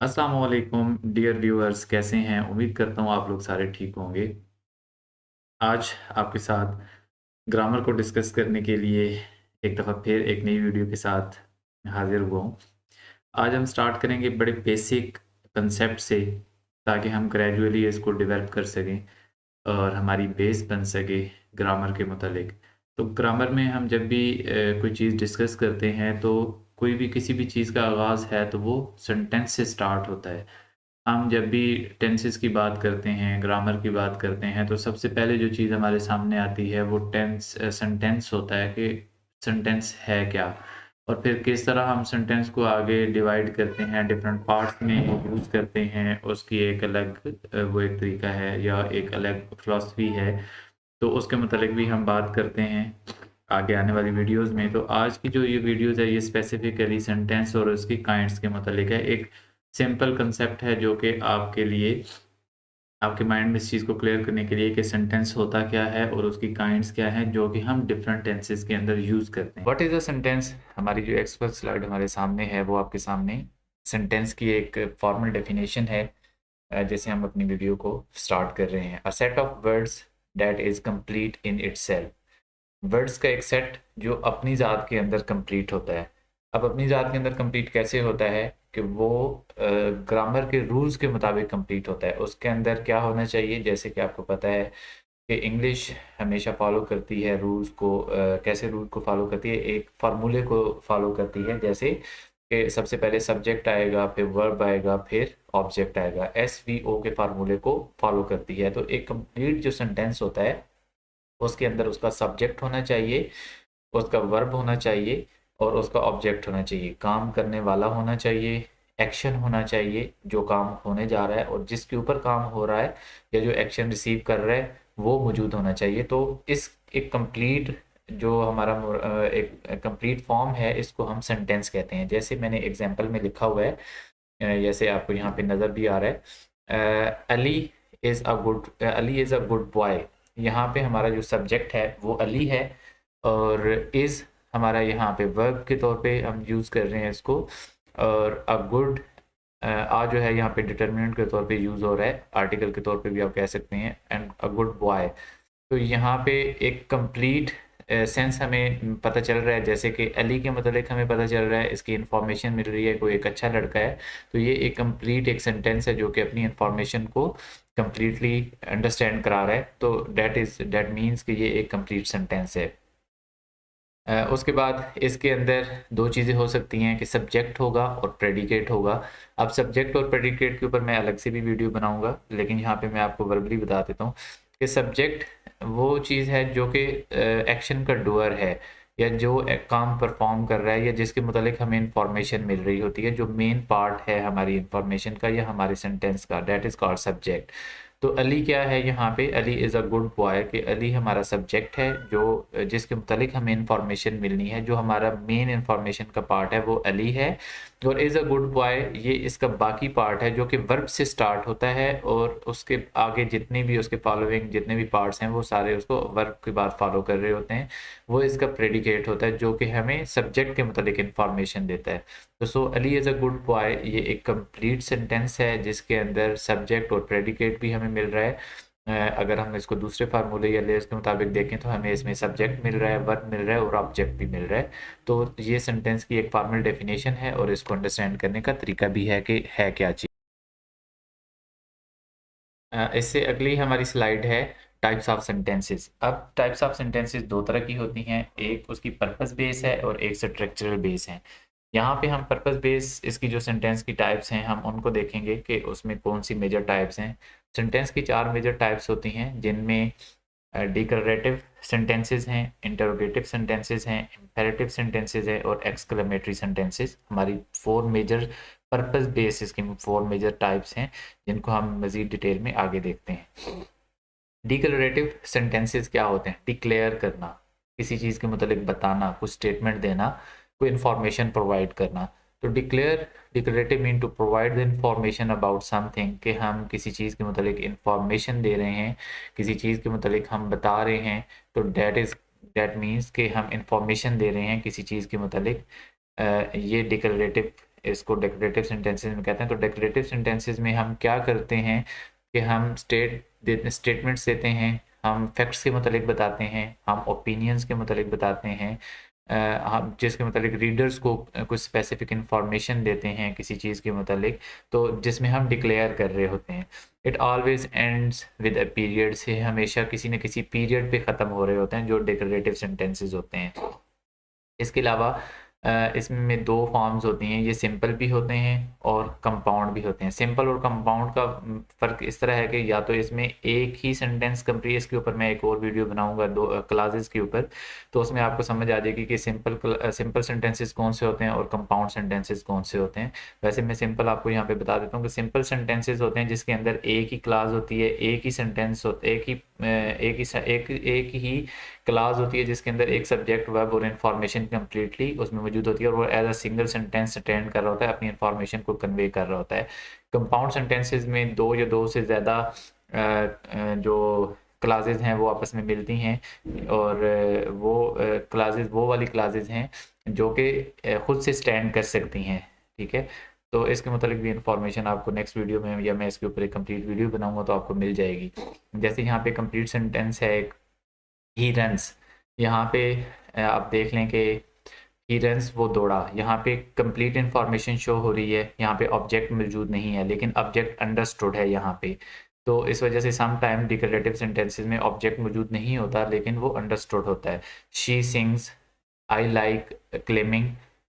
अस्सलाम वालेकुम dear viewers, कैसे हैं? उम्मीद करता हूँ आप लोग सारे ठीक होंगे। आज आपके साथ ग्रामर को डिस्कस करने के लिए एक दफ़ा फिर एक नई वीडियो के साथ हाज़िर हुआ हूँ। आज हम स्टार्ट करेंगे बड़े बेसिक कंसेप्ट से, ताकि हम ग्रेजुअली इसको डेवलप कर सकें और हमारी बेस बन सके ग्रामर के मुतालिक। तो ग्रामर में हम जब भी कोई चीज़ डिस्कस करते हैं, तो कोई भी किसी भी चीज़ का आगाज़ है तो वो सेंटेंस से स्टार्ट होता है। हम जब भी टेंसेस की बात करते हैं, ग्रामर की बात करते हैं, तो सबसे पहले जो चीज़ हमारे सामने आती है वो सेंटेंस होता है कि सेंटेंस है क्या? और फिर किस तरह हम सेंटेंस को आगे डिवाइड करते हैं, डिफरेंट पार्ट्स में यूज़ करते हैं, उसकी एक अलग वो एक तरीका है या एक अलग फ़िलॉसफ़ी है। तो उसके मुतालिक भी हम बात करते हैं आगे आने वाली वीडियोज़ में। तो आज की जो ये वीडियोज़ है, ये स्पेसिफ़िकली सेंटेंस और उसकी काइंड्स के मुतालिक है। एक सिंपल कांसेप्ट है जो कि आपके लिए आपके माइंड में इस चीज़ को क्लियर करने के लिए कि सेंटेंस होता क्या है और उसकी काइंड्स क्या हैं, जो कि हम डिफरेंट टेंसेस के अंदर यूज़ करते हैं। What is a sentence? हमारी जो एक्सपर्ट स्लाइड हमारे सामने है, वो आपके सामने सेंटेंस की एक फॉर्मल डेफिनेशन है। जैसे हम अपनी वीडियो को स्टार्ट कर रहे हैं। A set of words that is complete in itself. Words का एक सेट जो अपनी ज़ात के अंदर कंप्लीट होता है। अब अपनी ज़ात के अंदर कंप्लीट कैसे होता है कि वो ग्रामर के रूल्स के मुताबिक कंप्लीट होता है। उसके अंदर क्या होना चाहिए, जैसे कि आपको पता है कि इंग्लिश हमेशा फॉलो करती है रूल्स को। कैसे रूल को फॉलो करती है? एक फार्मूले को फॉलो करती है, जैसे कि सबसे पहले सब्जेक्ट आएगा, फिर वर्ब आएगा, फिर ऑब्जेक्ट आएगा। SVO के फार्मूले को फॉलो करती है। तो एक कंप्लीट जो सेंटेंस होता है, उसके अंदर उसका सब्जेक्ट होना चाहिए, उसका वर्ब होना चाहिए और उसका ऑब्जेक्ट होना चाहिए। काम करने वाला होना चाहिए, एक्शन होना चाहिए जो काम होने जा रहा है, और जिसके ऊपर काम हो रहा है या जो एक्शन रिसीव कर रहा है वो मौजूद होना चाहिए। तो इस एक कंप्लीट जो हमारा एक कंप्लीट फॉर्म है, इसको हम सेंटेंस कहते हैं। जैसे मैंने एग्जांपल में लिखा हुआ है, जैसे आपको यहाँ पे नज़र भी आ रहा है, Ali is a good boy. यहाँ पे हमारा जो सब्जेक्ट है वो अली है, और इज़ हमारा यहाँ पे वर्ब के तौर पे हम यूज़ कर रहे हैं इसको। और अ गुड, आ जो है यहाँ पे डिटर्मिनेंट के तौर पे यूज़ हो रहा है, आर्टिकल के तौर पे भी आप कह सकते हैं, एंड अ गुड बॉय। तो यहाँ पे एक कंप्लीट सेंस हमें पता चल रहा है। जैसे कि अली के मतलब हमें पता चल रहा है, इसकी इन्फॉर्मेशन मिल रही है, कोई एक अच्छा लड़का है। तो ये एक कंप्लीट एक सेंटेंस है जो कि अपनी इन्फॉर्मेशन को कंप्लीटली अंडरस्टैंड करा रहा है। तो दैट मीन्स कि ये एक कंप्लीट सेंटेंस है। उसके बाद इसके अंदर दो चीज़ें हो सकती हैं कि सब्जेक्ट होगा और प्रेडिकेट होगा। अब सब्जेक्ट और प्रेडिकेट के ऊपर मैं अलग से भी वीडियो बनाऊंगा, लेकिन यहाँ पे मैं आपको वर्बली बता देता हूँ कि सब्जेक्ट वो चीज़ है जो कि एक्शन का डूअर है, या जो काम परफॉर्म कर रहा है, या जिसके मुतालिक हमें इंफॉर्मेशन मिल रही होती है, जो मेन पार्ट है हमारी इंफॉर्मेशन का या हमारे सेंटेंस का, दैट इज़ कॉल्ड सब्जेक्ट। तो अली क्या है यहाँ पे? Ali is a good boy, कि अली हमारा सब्जेक्ट है जो जिसके मुतालिक हमें इंफॉर्मेशन मिलनी है, जो हमारा मेन इंफॉर्मेशन का पार्ट है वो अली है। और इज़ अ गुड बॉय ये इसका बाकी पार्ट है जो कि वर्ब से स्टार्ट होता है, और उसके आगे जितने भी उसके फॉलोइंग जितने भी पार्ट्स हैं वो सारे उसको वर्ब के बाद फॉलो कर रहे होते हैं। वो इसका प्रेडिकेट होता है जो कि हमें सब्जेक्ट के मुतालिक इंफॉर्मेशन देता है। तो so Ali is a good boy ये एक कंप्लीट सेंटेंस है जिसके अंदर सब्जेक्ट और प्रेडिकेट भी हमें मिल रहा है। अगर हम इसको दूसरे फार्मूले या लेयर्स के मुताबिक देखें तो हमें इसमें सब्जेक्ट मिल रहा है, वर्ब मिल रहा है और ऑब्जेक्ट भी मिल रहा है। तो ये सेंटेंस की एक फॉर्मल डेफिनेशन है, और इसको अंडरस्टैंड करने का तरीका भी है कि है क्या चीज़। इससे अगली हमारी स्लाइड है टाइप्स ऑफ सेंटेंसेस। अब टाइप्स ऑफ सेंटेंसेस दो तरह की होती हैं, एक उसकी पर्पस बेस है और एक स्ट्रक्चरल बेस है। यहाँ पे हम पर्पस बेस इसकी जो सेंटेंस की टाइप्स हैं हम उनको देखेंगे कि उसमें कौन सी मेजर टाइप्स हैं। सेंटेंस की चार मेजर टाइप्स होती हैं, जिनमें डिक्लरेटिव सेंटेंसेस हैं, इंटरोगेटिव सेंटेंसेस हैं, इम्पेरेटिव सेंटेंसेस हैं और एक्सक्लेमेटरी सेंटेंसेस। हमारी फोर मेजर पर्पस बेस इसकी फोर मेजर टाइप्स हैं, जिनको हम मज़ीद डिटेल में आगे देखते हैं। डिक्लरेटिव सेंटेंसेस क्या होते हैं? डिक्लेयर करना, किसी चीज़ के मतलब बताना, कुछ स्टेटमेंट देना, कोई इन्फॉर्मेशन प्रोवाइड करना। तो declarative mean to provide the information about something, कि हम किसी चीज़ के मतलब इंफॉर्मेशन दे रहे हैं, किसी चीज़ के मतलब हम बता रहे हैं। तो दैट मीन्स कि हम इंफॉर्मेशन दे रहे हैं किसी चीज़ के मतलब। ये डिक्लरेटिव इसको डेक्लेरेटिव सेंटेंसेस में कहते हैं। तो डेक्लेरेटिव सेंटेंसेस में हम क्या करते हैं कि हम स्टेटमेंट्स देते हैं, हम फैक्ट्स के मतलब बताते हैं, हम ओपिनियंस के मतलब बताते हैं, हम जिसके मतलब रीडर्स को कुछ स्पेसिफिक इंफॉर्मेशन देते हैं किसी चीज़ के मतलब, तो जिसमें हम डिक्लेयर कर रहे होते हैं। It always ends with a period, से हमेशा किसी न किसी पीरियड पे ख़त्म हो रहे होते हैं जो डिक्लेरेटिव सेंटेंसेस होते हैं। इसके अलावा इसमें दो फॉर्म्स होती हैं, ये सिंपल भी होते हैं और कंपाउंड भी होते हैं। सिंपल और कंपाउंड का फ़र्क इस तरह है कि या तो इसमें एक ही सेंटेंस कंप्लीट, इसके ऊपर मैं एक और वीडियो बनाऊंगा दो क्लासेस के ऊपर, तो उसमें आपको समझ आ जाएगी कि सिंपल सेंटेंसेस कौन से होते हैं और कंपाउंड सेंटेंसेस कौन से होते हैं। वैसे मैं सिंपल आपको यहाँ पे बता देता हूँ कि सिंपल सेंटेंसेस होते हैं जिसके अंदर एक ही क्लास होती है, एक ही सेंटेंस एक ही क्लास होती है जिसके अंदर एक सब्जेक्ट, वर्ब और इन्फॉर्मेशन कंप्लीटली उसमें मौजूद होती है और वो as a single sentence stand कर रहा होता है, अपनी इन्फॉर्मेशन को कन्वे कर रहा होता है। कंपाउंड सेंटेंसेस में दो या दो से ज़्यादा जो क्लासेस हैं वो आपस में मिलती हैं और वो क्लासेस वो वाली क्लासेस हैं जो कि खुद से स्टैंड कर सकती हैं। ठीक है, तो इसके मतलब भी इंफॉर्मेशन आपको नेक्स्ट वीडियो में, या मैं इसके ऊपर एक कंप्लीट वीडियो बनाऊंगा तो आपको मिल जाएगी। जैसे यहाँ पे कंप्लीट सेंटेंस है एक, ही रन्स, यहाँ पे आप देख लें कि ही रन्स वो दौड़ा, यहाँ पे कंप्लीट इन्फॉर्मेशन शो हो रही है, यहाँ पे ऑब्जेक्ट मौजूद नहीं है लेकिन ऑब्जेक्ट अंडरस्टूड है यहाँ पे। तो इस वजह से सम टाइम डिक्लेरेटिव सेंटेंसेस में ऑब्जेक्ट मौजूद नहीं होता लेकिन वो अंडरस्टूड होता है। She sings, I like climbing,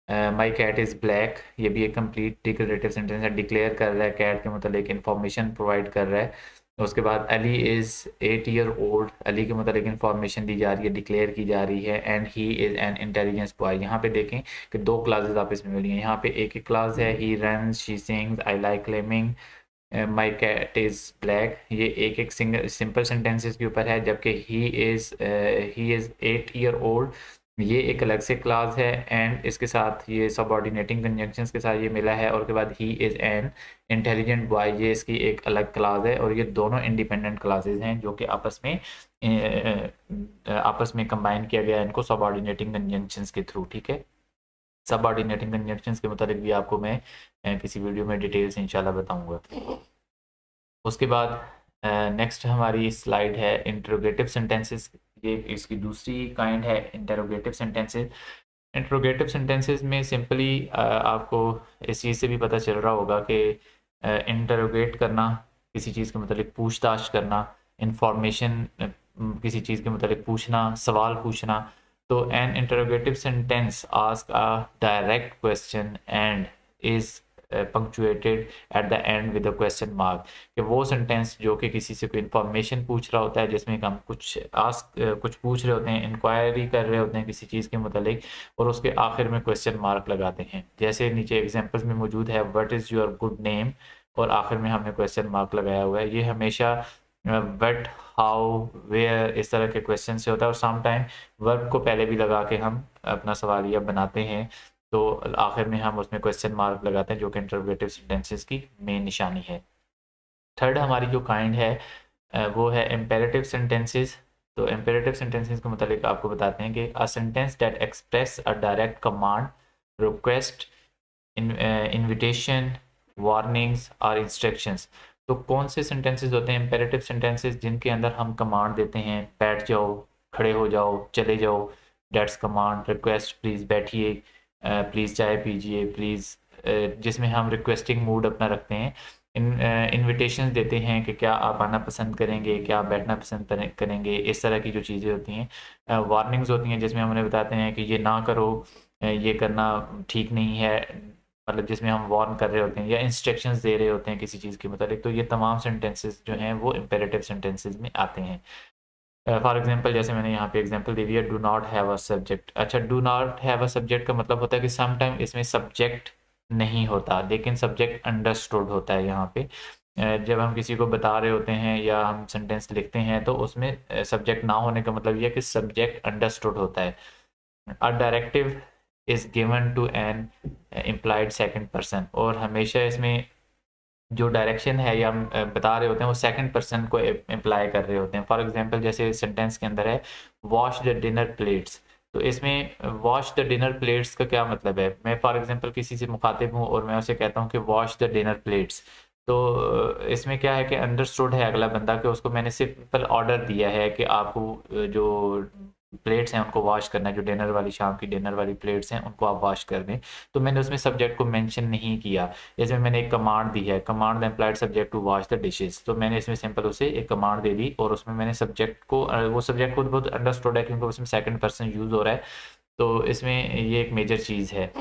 my cat is black, ये भी एक कंप्लीट डिक्लेरेटिव सेंटेंस है, डिक्लेयर कर रहा है, कैट के मतलब एक इन्फॉर्मेशन प्रोवाइड कर रहा है। उसके बाद Ali is 8 year old, Ali के मतलब इन्फॉर्मेशन दी जा रही है, डिक्लेयर की जा रही है, and he is an intelligence boy. यहाँ पे देखें कि दो क्लासेस आपस में मिली हैं, यहाँ पे एक ही क्लास है, he runs, she sings, I like climbing, my cat is black, ये एक एक सिंगल सिंपल सेंटेंसेस के ऊपर है, जबकि ही इज़ 8 ईयर ओल्ड ये एक अलग से क्लास है, एंड इसके साथ ये सबऑर्डिनेटिंग कंजंक्शंस के साथ ये मिला है, और उसके बाद he is an intelligent boy, ये इसकी एक अलग क्लास है, और ये दोनों इंडिपेंडेंट क्लासेस हैं जो कि आपस में कंबाइन किया गया है इनको सबऑर्डिनेटिंग कंजंक्शंस के थ्रू। ठीक है, सबऑर्डिनेटिंग कंजंक्शंस के मुताबिक भी आपको मैं किसी वीडियो में डिटेल से इंशाल्लाह बताऊंगा। उसके बाद नेक्स्ट हमारी स्लाइड है इंटरोगेटिव सेंटेंसेस, ये इसकी दूसरी काइंड है इंटरोगेटिव सेंटेंसेस। इंटरोगेटिव सेंटेंसेस में सिंपली आपको इस चीज़ से भी पता चल रहा होगा कि इंटरोगेट करना, किसी चीज़ के मतलब पूछताछ करना, इंफॉर्मेशन किसी चीज़ के मतलब पूछना, सवाल पूछना। तो an interrogative sentence ask a direct question and is punctuated at the end with a question mark, कि वो सेंटेंस जो कि किसी से कोई इन्फॉर्मेशन पूछ रहा होता है, जिसमें हम कुछ पूछ रहे होते हैं, इंक्वायरी कर रहे होते हैं किसी चीज़ के मतलब, और उसके आखिर में क्वेश्चन मार्क लगाते हैं। जैसे नीचे एग्जांपल्स में मौजूद है, what is your good name, और आखिर में हमने क्वेश्चन मार्क लगाया हुआ है। ये हमेशा व्हाट, हाउ, वेयर, इस तरह के क्वेश्चन से होता है, और सम टाइम वर्ब को पहले भी लगा के हम अपना सवालिया बनाते हैं, तो आखिर में हम उसमें क्वेश्चन मार्क लगाते हैं, जो कि इंटरोगेटिव सेंटेंसेस की मेन निशानी है। थर्ड हमारी जो काइंड है वो है इम्पेरेटिव सेंटेंसेस। तो इम्पेरेटिव सेंटेंसेस के मतलब आपको बताते हैं कि a sentence that express a direct command, request, invitation, warnings और इंस्ट्रक्शंस। तो कौन से सेंटेंसेस होते हैं इम्पेरेटिव सेंटेंसेस, जिनके अंदर हम कमांड देते हैं, बैठ जाओ, खड़े हो जाओ, चले जाओ, डेट्स कमांड, रिक्वेस्ट प्लीज़ बैठिए, प्लीज़ चाय पीजिए, प्लीज़, जिसमें हम रिक्वेस्टिंग मूड अपना रखते हैं। इनविटेशन देते हैं कि क्या आप आना पसंद करेंगे, क्या आप बैठना पसंद करेंगे, इस तरह की जो चीज़ें होती हैं। वार्निंग्स होती हैं जिसमें हम उन्हें बताते हैं कि ये ना करो, ये करना ठीक नहीं है, मतलब जिसमें हम वार्न कर रहे होते हैं या इंस्ट्रक्शंस दे रहे होते हैं किसी चीज़ के मतलब। तो ये तमाम सेंटेंसेस जो हैं वो इम्पेरेटिव सेंटेंसेस में आते हैं। फॉर एग्जांपल जैसे मैंने यहाँ पे एग्जांपल दे दिया, do not have a subject. अच्छा, do not have a subject का मतलब होता है कि सम टाइम इसमें सब्जेक्ट नहीं होता लेकिन सब्जेक्ट अंडरस्टूड होता है। यहाँ पे जब हम किसी को बता रहे होते हैं या हम सेंटेंस लिखते हैं तो उसमें सब्जेक्ट ना होने का मतलब यह है कि सब्जेक्ट अंडरस्टूड होता है। A directive is given to an implied second person, और हमेशा इसमें जो डायरेक्शन है या हम बता रहे होते हैं वो सेकंड पर्सन को इम्प्लाई कर रहे होते हैं। फॉर एग्जांपल जैसे सेंटेंस के अंदर है, वॉश द डिनर प्लेट्स, तो इसमें वॉश द डिनर प्लेट्स का क्या मतलब है? मैं फॉर एग्जांपल किसी से मुखातिब हूँ और मैं उसे कहता हूँ कि वॉश द डिनर प्लेट्स, तो इसमें क्या है कि अंडरस्टूड है अगला बंदा कि उसको मैंने सिंपल ऑर्डर दिया है कि आपको जो प्लेट्स हैं उनको वॉश करना है, जो डिनर वाली शाम की डिनर वाली प्लेट्स हैं उनको आप वॉश कर दें। तो मैंने उसमें सब्जेक्ट को मेंशन नहीं किया। इसमें मैंने एक कमांड दी है, command employed subject to wash the dishes, तो मैंने इसमें सिंपल उसे एक कमांड दे दी और उसमें मैंने सब्जेक्ट को वो सब्जेक्ट खुद बहुत अंडरस्टूड है क्योंकि उसमें सेकंड पर्सन यूज़ हो रहा है। तो इसमें ये एक मेजर चीज़ है।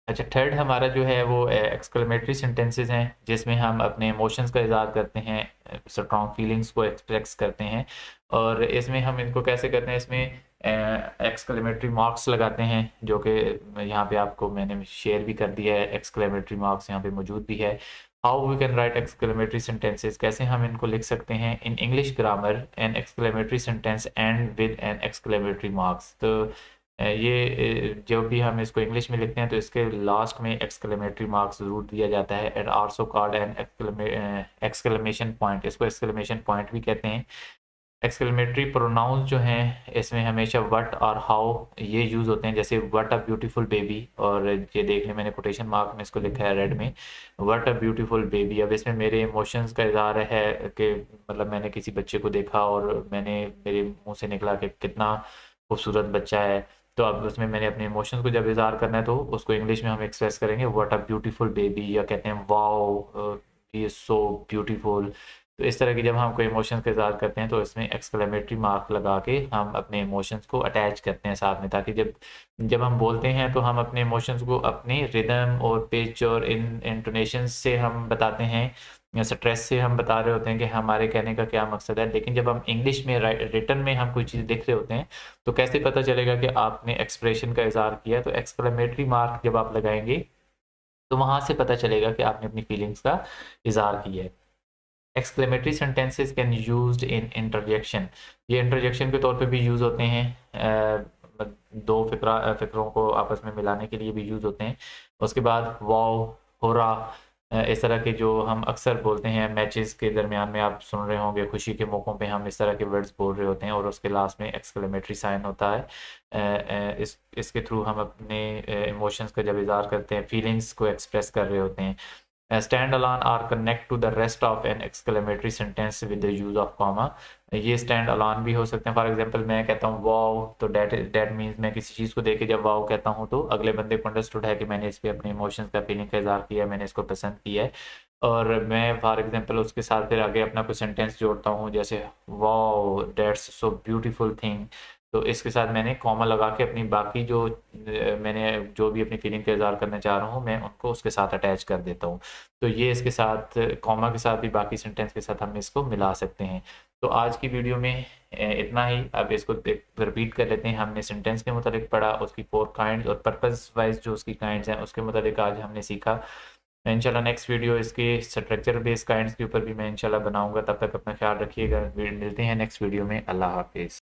अच्छा, थर्ड हमारा जो है वो एक्सक्लेमेटरी सेंटेंसेस हैं, जिसमें हम अपने इमोशंस का इज़हार करते हैं, स्ट्रॉन्ग फीलिंग्स को एक्सप्रेस करते हैं। और इसमें हम इनको कैसे करते हैं, इसमें एक्सक्लेमेटरी मार्क्स लगाते हैं, जो कि यहाँ पे आपको मैंने शेयर भी कर दिया है। एक्सक्लेमेटरी मार्क्स यहाँ पे मौजूद भी है। How we can write exclamatory sentences, कैसे हम इनको लिख सकते हैं? In English grammar an exclamatory sentence end with an exclamatory marks. तो ये जब भी हम इसको इंग्लिश में लिखते हैं तो इसके लास्ट में एक्सक्लेमेटरी मार्क्स ज़रूर दिया जाता है, and also called an exclamation point, इसको एक्सक्लेमेशन पॉइंट भी कहते हैं। एक्सक्लेमेटरी प्रोनाउंस जो हैं इसमें हमेशा व्हाट और हाउ ये यूज़ होते हैं, जैसे व्हाट अ ब्यूटीफुल बेबी, और ये देख लें मैंने कोटेशन मार्क में इसको लिखा है रेड में, व्हाट अ ब्यूटीफुल बेबी। अब इसमें मेरे इमोशंस का इज़हार है कि मतलब मैंने किसी बच्चे को देखा और मेरे मुंह से निकला कि कितना खूबसूरत बच्चा है। तो अब उसमें मैंने अपने इमोशंस को जब इज़हार करना है तो उसको इंग्लिश में हम एक्सप्रेस करेंगे व्हाट अ ब्यूटीफुल बेबी, या कहते हैं wow he is so beautiful. तो इस तरह की जब हम कोई इमोशंस का इज़हार करते हैं तो इसमें एक्सक्लेमेटरी मार्क लगा के हम अपने इमोशंस को अटैच करते हैं साथ में, ताकि जब जब हम बोलते हैं तो हम अपने इमोशंस को अपनी रिदम और पिच और इन इंटोनेशन से हम बताते हैं, या स्ट्रेस से हम बता रहे होते हैं कि हमारे कहने का क्या मकसद है। लेकिन जब हम इंग्लिश में रिटन में हम कोई चीज़ लिख रहे होते हैं तो कैसे पता चलेगा कि आपने एक्सप्रेशन का इज़हार किया? तो एक्सक्लेमेटरी मार्क जब आप लगाएंगे तो वहाँ से पता चलेगा कि आपने अपनी फीलिंग्स का इज़हार किया है। Exclamatory sentences can used in interjection, ये इंटरजेक्शन के तौर पे भी यूज़ होते हैं। दो फिक्रों को आपस में मिलाने के लिए भी यूज़ होते हैं। उसके बाद वाओ, होरा, इस तरह के जो हम अक्सर बोलते हैं मैचेस के दरमियान में, आप सुन रहे होंगे खुशी के मौक़ों पे हम इस तरह के वर्ड्स बोल रहे होते हैं और उसके लास्ट में एक्सक्लेमेटरी साइन होता है। इसके थ्रू हम अपने इमोशंस का जब इज़हार करते हैं, फीलिंग्स को एक्सप्रेस कर रहे होते हैं। stand alone or connect to the rest of an exclamatory sentence with the use of comma, ये stand alone भी हो सकते हैं। फॉर एग्जांपल मैं कहता हूँ वाओ, तो डेट मीन्स मैं किसी चीज़ को देख के जब वाओ कहता हूँ तो अगले बंदे को अंडरस्टूड है कि मैंने इस पे अपने इमोशंस का फीलिंग का इज़हार किया है, मैंने इसको पसंद किया है। और मैं फॉर एग्जांपल उसके साथ फिर आगे अपना कोई सेंटेंस जोड़ता हूँ, जैसे wow that's so beautiful thing, तो इसके साथ मैंने कॉमा लगा के अपनी बाकी जो मैंने जो भी अपनी फीलिंग का इज़हार करना चाह रहा हूँ मैं उनको उसके साथ अटैच कर देता हूँ। तो ये इसके साथ कॉमा के साथ भी बाकी सेंटेंस के साथ हम इसको मिला सकते हैं। तो आज की वीडियो में इतना ही। अब इसको रिपीट कर लेते हैं। हमने सेंटेंस के मुतालिक पढ़ा, उसकी 4 काइंड्स और पर्पस वाइज जो उसकी काइंड्स हैं उसके मुतालिक आज हमने सीखा। इंशाल्लाह नेक्स्ट वीडियो इसके स्ट्रक्चर बेस्ड काइंड्स के ऊपर भी मैं इंशाल्लाह बनाऊंगा। तब तक अपना ख्याल रखिएगा। मिलते हैं नेक्स्ट वीडियो में। अल्लाह हाफिज़।